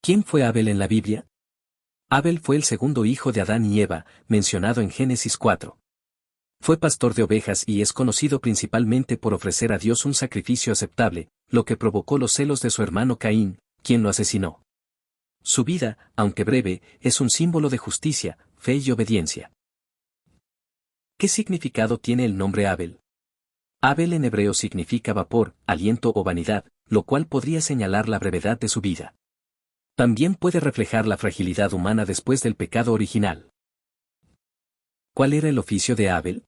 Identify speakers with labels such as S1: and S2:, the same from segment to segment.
S1: ¿Quién fue Abel en la Biblia? Abel fue el segundo hijo de Adán y Eva, mencionado en Génesis 4. Fue pastor de ovejas y es conocido principalmente por ofrecer a Dios un sacrificio aceptable, lo que provocó los celos de su hermano Caín, quien lo asesinó. Su vida, aunque breve, es un símbolo de justicia, fe y obediencia. ¿Qué significado tiene el nombre Abel? Abel en hebreo significa vapor, aliento o vanidad, lo cual podría señalar la brevedad de su vida. También puede reflejar la fragilidad humana después del pecado original. ¿Cuál era el oficio de Abel?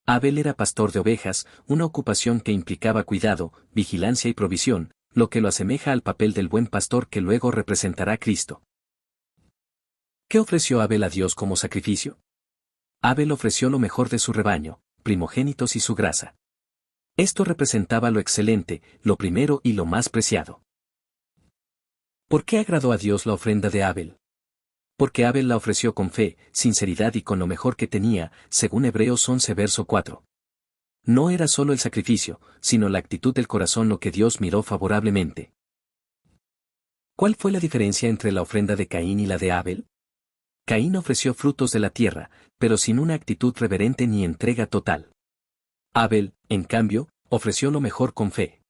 S1: Abel era pastor de ovejas, una ocupación que implicaba cuidado, vigilancia y provisión, lo que lo asemeja al papel del buen pastor que luego representará a Cristo. ¿Qué ofreció Abel a Dios como sacrificio? Abel ofreció lo mejor de su rebaño, primogénitos y su grasa. Esto representaba lo excelente, lo primero y lo más preciado. ¿Por qué agradó a Dios la ofrenda de Abel? Porque Abel la ofreció con fe, sinceridad y con lo mejor que tenía, según Hebreos 11 verso 4. No era solo el sacrificio, sino la actitud del corazón lo que Dios miró favorablemente. ¿Cuál fue la diferencia entre la ofrenda de Caín y la de Abel? Caín ofreció frutos de la tierra, pero sin una actitud reverente ni entrega total. Abel, en cambio, ofreció lo mejor con fe.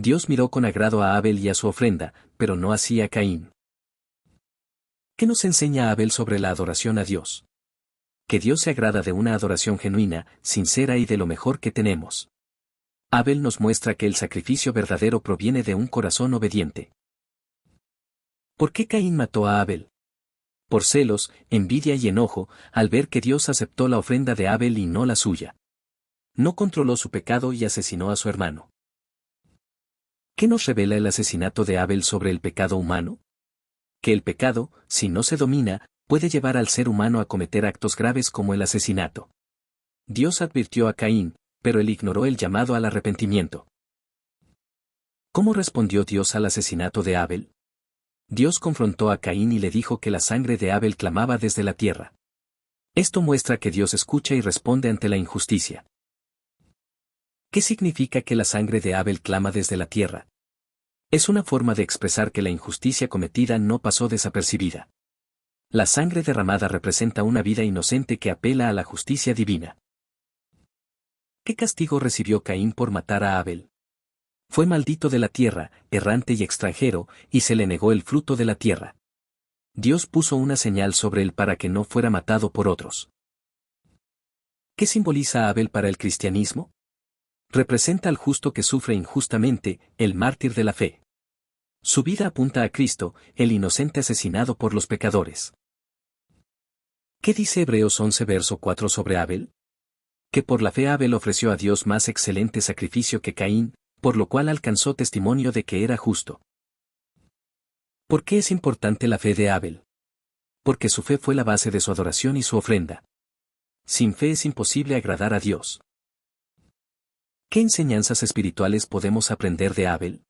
S1: Dios miró con agrado a Abel y a su ofrenda, pero no así a Caín. ¿Qué nos enseña Abel sobre la adoración a Dios? Que Dios se agrada de una adoración genuina, sincera y de lo mejor que tenemos. Abel nos muestra que el sacrificio verdadero proviene de un corazón obediente. ¿Por qué Caín mató a Abel? Por celos, envidia y enojo, al ver que Dios aceptó la ofrenda de Abel y no la suya. No controló su pecado y asesinó a su hermano. ¿Qué nos revela el asesinato de Abel sobre el pecado humano? Que el pecado, si no se domina, puede llevar al ser humano a cometer actos graves como el asesinato. Dios advirtió a Caín, pero él ignoró el llamado al arrepentimiento. ¿Cómo respondió Dios al asesinato de Abel? Dios confrontó a Caín y le dijo que la sangre de Abel clamaba desde la tierra. Esto muestra que Dios escucha y responde ante la injusticia. ¿Qué significa que la sangre de Abel clama desde la tierra? Es una forma de expresar que la injusticia cometida no pasó desapercibida. La sangre derramada representa una vida inocente que apela a la justicia divina. ¿Qué castigo recibió Caín por matar a Abel? Fue maldito de la tierra, errante y extranjero, y se le negó el fruto de la tierra. Dios puso una señal sobre él para que no fuera matado por otros. ¿Qué simboliza Abel para el cristianismo? Representa al justo que sufre injustamente, el mártir de la fe. Su vida apunta a Cristo, el inocente asesinado por los pecadores. ¿Qué dice Hebreos 11 verso 4 sobre Abel? Que por la fe Abel ofreció a Dios más excelente sacrificio que Caín, por lo cual alcanzó testimonio de que era justo. ¿Por qué es importante la fe de Abel? Porque su fe fue la base de su adoración y su ofrenda. Sin fe es imposible agradar a Dios. ¿Qué enseñanzas espirituales podemos aprender de Abel?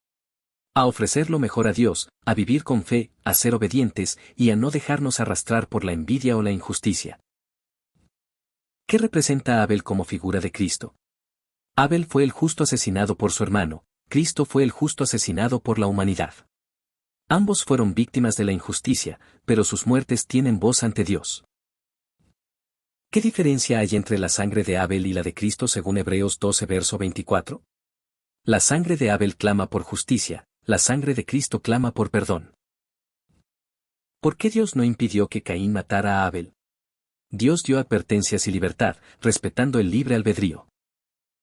S1: A ofrecer lo mejor a Dios, a vivir con fe, a ser obedientes y a no dejarnos arrastrar por la envidia o la injusticia. ¿Qué representa Abel como figura de Cristo? Abel fue el justo asesinado por su hermano, Cristo fue el justo asesinado por la humanidad. Ambos fueron víctimas de la injusticia, pero sus muertes tienen voz ante Dios. ¿Qué diferencia hay entre la sangre de Abel y la de Cristo según Hebreos 12 verso 24? La sangre de Abel clama por justicia, la sangre de Cristo clama por perdón. ¿Por qué Dios no impidió que Caín matara a Abel? Dios dio advertencias y libertad, respetando el libre albedrío.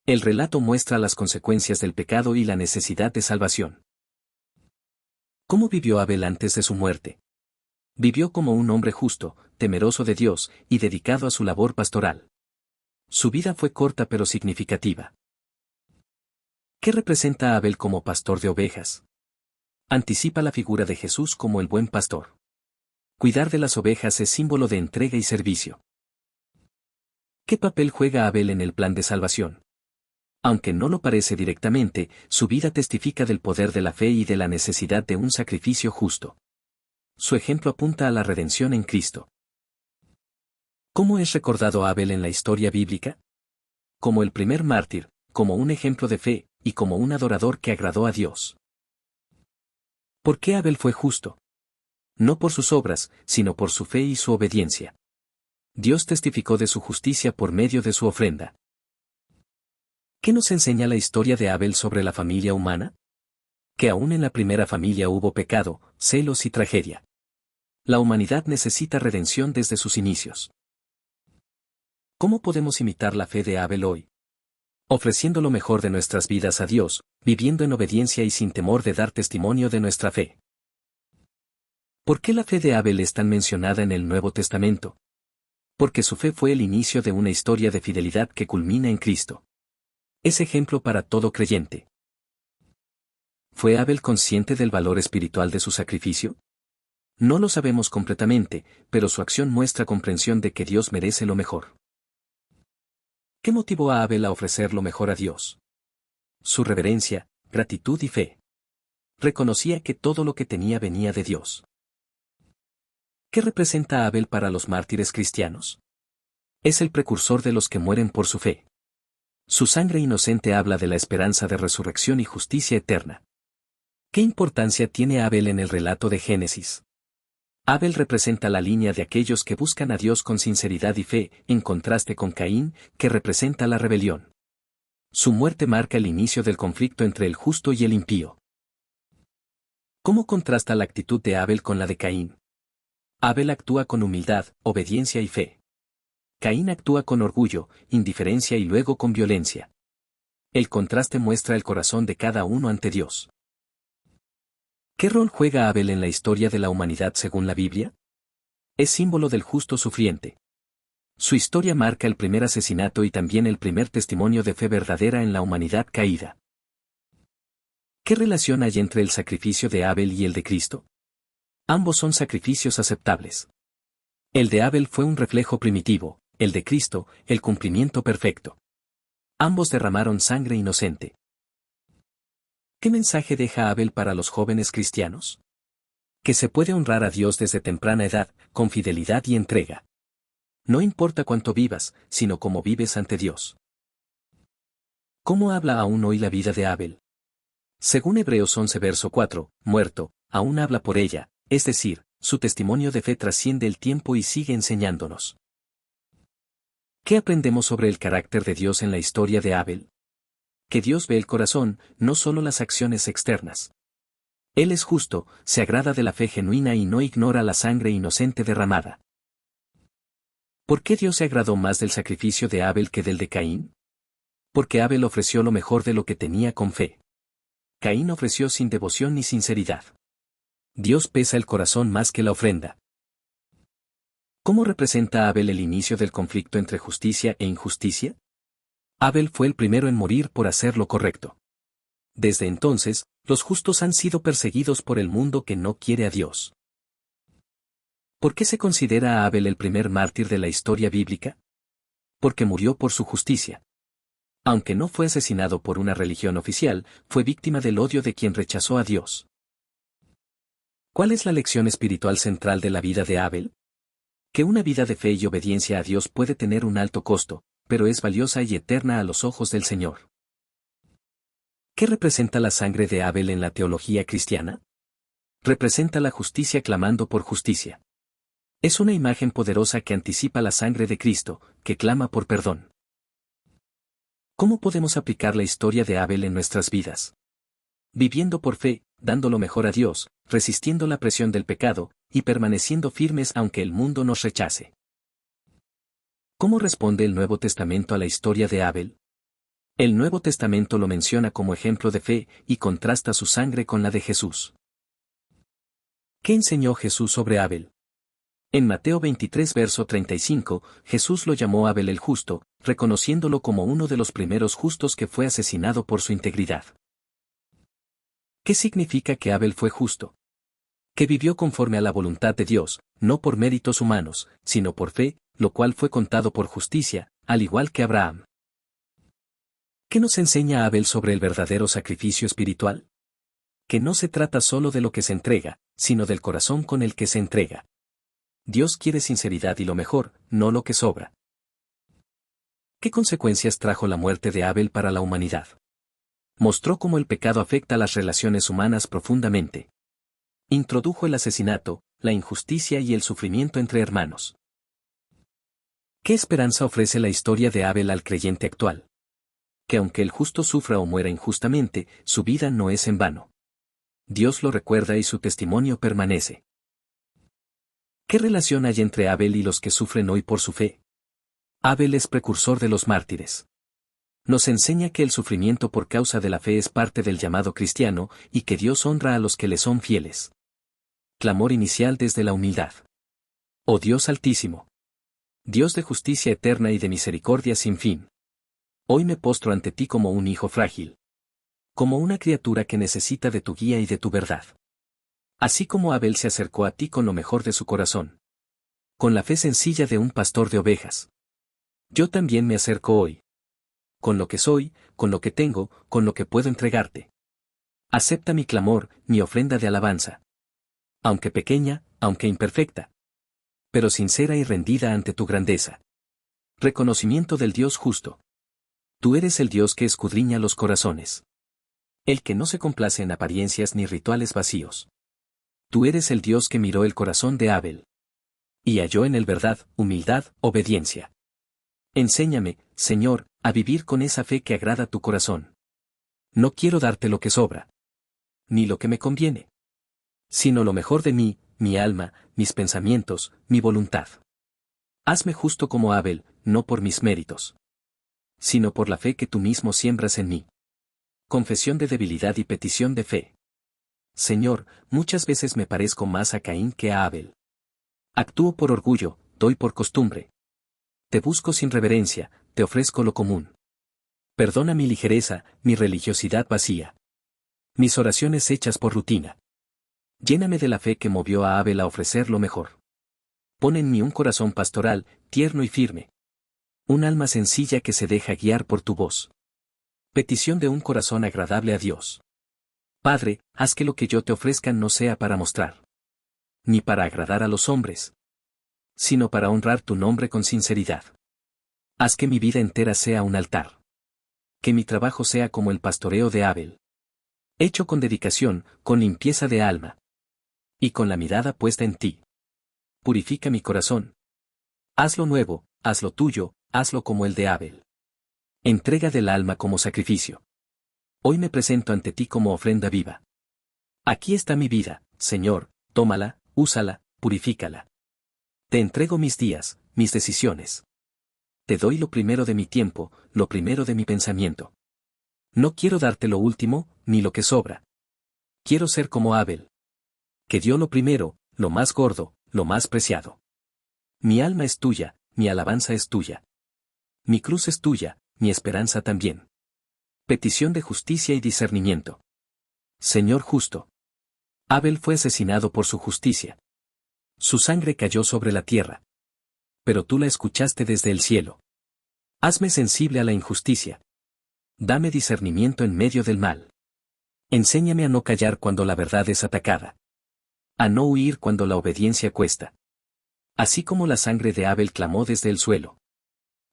S1: El relato muestra las consecuencias del pecado y la necesidad de salvación. ¿Cómo vivió Abel antes de su muerte? Vivió como un hombre justo, temeroso de Dios, y dedicado a su labor pastoral. Su vida fue corta pero significativa. ¿Qué representa Abel como pastor de ovejas? Anticipa la figura de Jesús como el buen pastor. Cuidar de las ovejas es símbolo de entrega y servicio. ¿Qué papel juega Abel en el plan de salvación? Aunque no lo parece directamente, su vida testifica del poder de la fe y de la necesidad de un sacrificio justo. Su ejemplo apunta a la redención en Cristo. ¿Cómo es recordado Abel en la historia bíblica? Como el primer mártir, como un ejemplo de fe, y como un adorador que agradó a Dios. ¿Por qué Abel fue justo? No por sus obras, sino por su fe y su obediencia. Dios testificó de su justicia por medio de su ofrenda. ¿Qué nos enseña la historia de Abel sobre la familia humana? Que aún en la primera familia hubo pecado, celos y tragedia. La humanidad necesita redención desde sus inicios. ¿Cómo podemos imitar la fe de Abel hoy? Ofreciendo lo mejor de nuestras vidas a Dios, viviendo en obediencia y sin temor de dar testimonio de nuestra fe. ¿Por qué la fe de Abel es tan mencionada en el Nuevo Testamento? Porque su fe fue el inicio de una historia de fidelidad que culmina en Cristo. Es ejemplo para todo creyente. ¿Fue Abel consciente del valor espiritual de su sacrificio? No lo sabemos completamente, pero su acción muestra comprensión de que Dios merece lo mejor. ¿Qué motivó a Abel a ofrecer lo mejor a Dios? Su reverencia, gratitud y fe. Reconocía que todo lo que tenía venía de Dios. ¿Qué representa Abel para los mártires cristianos? Es el precursor de los que mueren por su fe. Su sangre inocente habla de la esperanza de resurrección y justicia eterna. ¿Qué importancia tiene Abel en el relato de Génesis? Abel representa la línea de aquellos que buscan a Dios con sinceridad y fe, en contraste con Caín, que representa la rebelión. Su muerte marca el inicio del conflicto entre el justo y el impío. ¿Cómo contrasta la actitud de Abel con la de Caín? Abel actúa con humildad, obediencia y fe. Caín actúa con orgullo, indiferencia y luego con violencia. El contraste muestra el corazón de cada uno ante Dios. ¿Qué rol juega Abel en la historia de la humanidad según la Biblia? Es símbolo del justo sufriente. Su historia marca el primer asesinato y también el primer testimonio de fe verdadera en la humanidad caída. ¿Qué relación hay entre el sacrificio de Abel y el de Cristo? Ambos son sacrificios aceptables. El de Abel fue un reflejo primitivo, el de Cristo, el cumplimiento perfecto. Ambos derramaron sangre inocente. ¿Qué mensaje deja Abel para los jóvenes cristianos? Que se puede honrar a Dios desde temprana edad, con fidelidad y entrega. No importa cuánto vivas, sino cómo vives ante Dios. ¿Cómo habla aún hoy la vida de Abel? Según Hebreos 11 verso 4, muerto, aún habla por ella, es decir, su testimonio de fe trasciende el tiempo y sigue enseñándonos. ¿Qué aprendemos sobre el carácter de Dios en la historia de Abel? Que Dios ve el corazón, no solo las acciones externas. Él es justo, se agrada de la fe genuina y no ignora la sangre inocente derramada. ¿Por qué Dios se agradó más del sacrificio de Abel que del de Caín? Porque Abel ofreció lo mejor de lo que tenía con fe. Caín ofreció sin devoción ni sinceridad. Dios pesa el corazón más que la ofrenda. ¿Cómo representa Abel el inicio del conflicto entre justicia e injusticia? Abel fue el primero en morir por hacer lo correcto. Desde entonces, los justos han sido perseguidos por el mundo que no quiere a Dios. ¿Por qué se considera a Abel el primer mártir de la historia bíblica? Porque murió por su justicia. Aunque no fue asesinado por una religión oficial, fue víctima del odio de quien rechazó a Dios. ¿Cuál es la lección espiritual central de la vida de Abel? Que una vida de fe y obediencia a Dios puede tener un alto costo, pero es valiosa y eterna a los ojos del Señor. ¿Qué representa la sangre de Abel en la teología cristiana? Representa la justicia clamando por justicia. Es una imagen poderosa que anticipa la sangre de Cristo, que clama por perdón. ¿Cómo podemos aplicar la historia de Abel en nuestras vidas? Viviendo por fe, dando lo mejor a Dios, resistiendo la presión del pecado, y permaneciendo firmes aunque el mundo nos rechace. ¿Cómo responde el Nuevo Testamento a la historia de Abel? El Nuevo Testamento lo menciona como ejemplo de fe y contrasta su sangre con la de Jesús. ¿Qué enseñó Jesús sobre Abel? En Mateo 23 verso 35, Jesús lo llamó Abel el justo, reconociéndolo como uno de los primeros justos que fue asesinado por su integridad. ¿Qué significa que Abel fue justo? Que vivió conforme a la voluntad de Dios, no por méritos humanos, sino por fe, lo cual fue contado por justicia, al igual que Abraham. ¿Qué nos enseña Abel sobre el verdadero sacrificio espiritual? Que no se trata solo de lo que se entrega, sino del corazón con el que se entrega. Dios quiere sinceridad y lo mejor, no lo que sobra. ¿Qué consecuencias trajo la muerte de Abel para la humanidad? Mostró cómo el pecado afecta las relaciones humanas profundamente. Introdujo el asesinato, la injusticia y el sufrimiento entre hermanos. ¿Qué esperanza ofrece la historia de Abel al creyente actual? Que aunque el justo sufra o muera injustamente, su vida no es en vano. Dios lo recuerda y su testimonio permanece. ¿Qué relación hay entre Abel y los que sufren hoy por su fe? Abel es precursor de los mártires. Nos enseña que el sufrimiento por causa de la fe es parte del llamado cristiano y que Dios honra a los que le son fieles. Clamor inicial desde la humildad. Oh Dios Altísimo. Dios de justicia eterna y de misericordia sin fin. Hoy me postro ante ti como un hijo frágil. Como una criatura que necesita de tu guía y de tu verdad. Así como Abel se acercó a ti con lo mejor de su corazón. Con la fe sencilla de un pastor de ovejas. Yo también me acerco hoy. Con lo que soy, con lo que tengo, con lo que puedo entregarte. Acepta mi clamor, mi ofrenda de alabanza. Aunque pequeña, aunque imperfecta. Pero sincera y rendida ante tu grandeza. Reconocimiento del Dios justo. Tú eres el Dios que escudriña los corazones. El que no se complace en apariencias ni rituales vacíos. Tú eres el Dios que miró el corazón de Abel. Y halló en él verdad, humildad, obediencia. Enséñame, Señor, a vivir con esa fe que agrada a tu corazón. No quiero darte lo que sobra. Ni lo que me conviene. Sino lo mejor de mí, mi alma, mis pensamientos, mi voluntad. Hazme justo como Abel, no por mis méritos. Sino por la fe que tú mismo siembras en mí. Confesión de debilidad y petición de fe. Señor, muchas veces me parezco más a Caín que a Abel. Actúo por orgullo, doy por costumbre. Te busco sin reverencia, te ofrezco lo común. Perdona mi ligereza, mi religiosidad vacía. Mis oraciones hechas por rutina. Lléname de la fe que movió a Abel a ofrecer lo mejor. Pon en mí un corazón pastoral, tierno y firme. Un alma sencilla que se deja guiar por tu voz. Petición de un corazón agradable a Dios. Padre, haz que lo que yo te ofrezca no sea para mostrar. Ni para agradar a los hombres. Sino para honrar tu nombre con sinceridad. Haz que mi vida entera sea un altar. Que mi trabajo sea como el pastoreo de Abel. Hecho con dedicación, con limpieza de alma. Y con la mirada puesta en ti. Purifica mi corazón. Hazlo nuevo, hazlo tuyo, hazlo como el de Abel. Entrega del alma como sacrificio. Hoy me presento ante ti como ofrenda viva. Aquí está mi vida, Señor, tómala, úsala, purifícala. Te entrego mis días, mis decisiones. Te doy lo primero de mi tiempo, lo primero de mi pensamiento. No quiero darte lo último, ni lo que sobra. Quiero ser como Abel. Que dio lo primero, lo más gordo, lo más preciado. Mi alma es tuya, mi alabanza es tuya. Mi cruz es tuya, mi esperanza también. Petición de justicia y discernimiento. Señor justo. Abel fue asesinado por su justicia. Su sangre cayó sobre la tierra. Pero tú la escuchaste desde el cielo. Hazme sensible a la injusticia. Dame discernimiento en medio del mal. Enséñame a no callar cuando la verdad es atacada. A no huir cuando la obediencia cuesta. Así como la sangre de Abel clamó desde el suelo.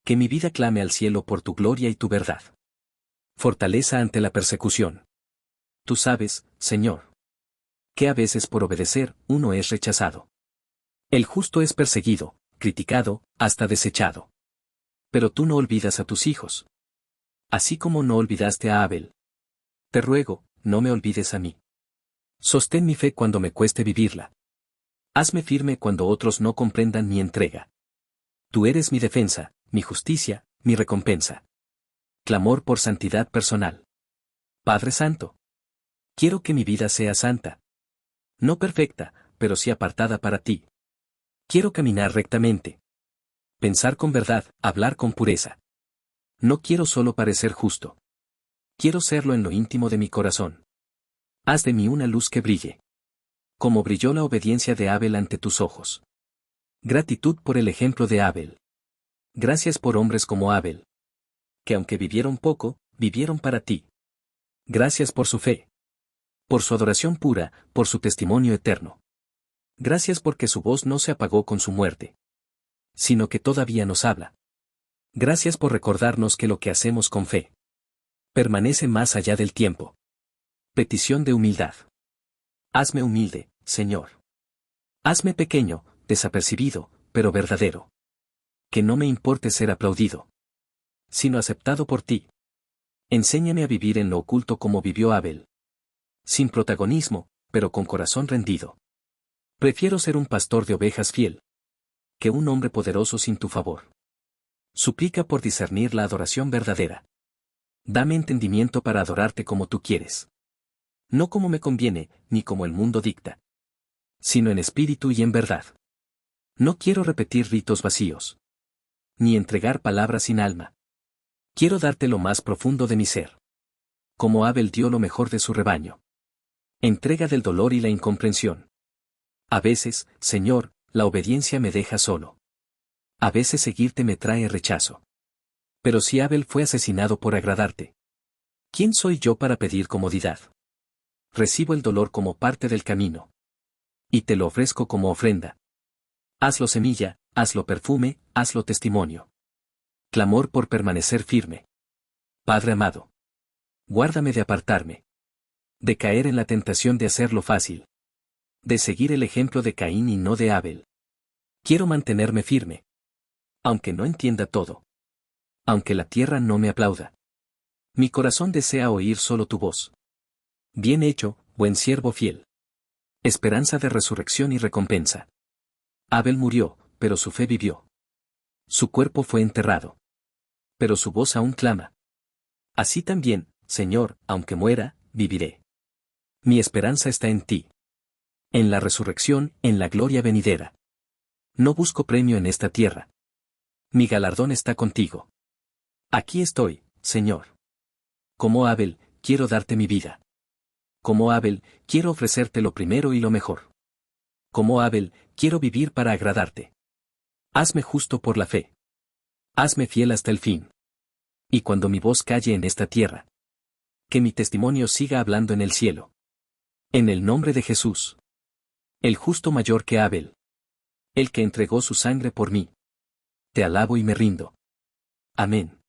S1: Que mi vida clame al cielo por tu gloria y tu verdad. Fortaleza ante la persecución. Tú sabes, Señor, que a veces por obedecer uno es rechazado. El justo es perseguido, criticado, hasta desechado. Pero tú no olvidas a tus hijos. Así como no olvidaste a Abel. Te ruego, no me olvides a mí. Sostén mi fe cuando me cueste vivirla. Hazme firme cuando otros no comprendan mi entrega. Tú eres mi defensa, mi justicia, mi recompensa. Clamor por santidad personal. Padre Santo. Quiero que mi vida sea santa. No perfecta, pero sí apartada para ti. Quiero caminar rectamente. Pensar con verdad, hablar con pureza. No quiero solo parecer justo. Quiero serlo en lo íntimo de mi corazón. Haz de mí una luz que brille. Como brilló la obediencia de Abel ante tus ojos. Gratitud por el ejemplo de Abel. Gracias por hombres como Abel. Que aunque vivieron poco, vivieron para ti. Gracias por su fe. Por su adoración pura, por su testimonio eterno. Gracias porque su voz no se apagó con su muerte. Sino que todavía nos habla. Gracias por recordarnos que lo que hacemos con fe permanece más allá del tiempo. Petición de humildad. Hazme humilde, Señor. Hazme pequeño, desapercibido, pero verdadero. Que no me importe ser aplaudido, sino aceptado por ti. Enséñame a vivir en lo oculto como vivió Abel. Sin protagonismo, pero con corazón rendido. Prefiero ser un pastor de ovejas fiel, que un hombre poderoso sin tu favor. Suplica por discernir la adoración verdadera. Dame entendimiento para adorarte como tú quieres. No como me conviene, ni como el mundo dicta, sino en espíritu y en verdad. No quiero repetir ritos vacíos, ni entregar palabras sin alma. Quiero darte lo más profundo de mi ser. Como Abel dio lo mejor de su rebaño. Entrega del dolor y la incomprensión. A veces, Señor, la obediencia me deja solo. A veces seguirte me trae rechazo. Pero si Abel fue asesinado por agradarte, ¿quién soy yo para pedir comodidad? Recibo el dolor como parte del camino. Y te lo ofrezco como ofrenda. Hazlo semilla, hazlo perfume, hazlo testimonio. Clamor por permanecer firme. Padre amado. Guárdame de apartarme. De caer en la tentación de hacerlo fácil. De seguir el ejemplo de Caín y no de Abel. Quiero mantenerme firme. Aunque no entienda todo. Aunque la tierra no me aplauda. Mi corazón desea oír solo tu voz. Bien hecho, buen siervo fiel. Esperanza de resurrección y recompensa. Abel murió, pero su fe vivió. Su cuerpo fue enterrado. Pero su voz aún clama. Así también, Señor, aunque muera, viviré. Mi esperanza está en ti. En la resurrección, en la gloria venidera. No busco premio en esta tierra. Mi galardón está contigo. Aquí estoy, Señor. Como Abel, quiero darte mi vida. Como Abel, quiero ofrecerte lo primero y lo mejor. Como Abel, quiero vivir para agradarte. Hazme justo por la fe. Hazme fiel hasta el fin. Y cuando mi voz calle en esta tierra, que mi testimonio siga hablando en el cielo. En el nombre de Jesús. El justo mayor que Abel. El que entregó su sangre por mí. Te alabo y me rindo. Amén.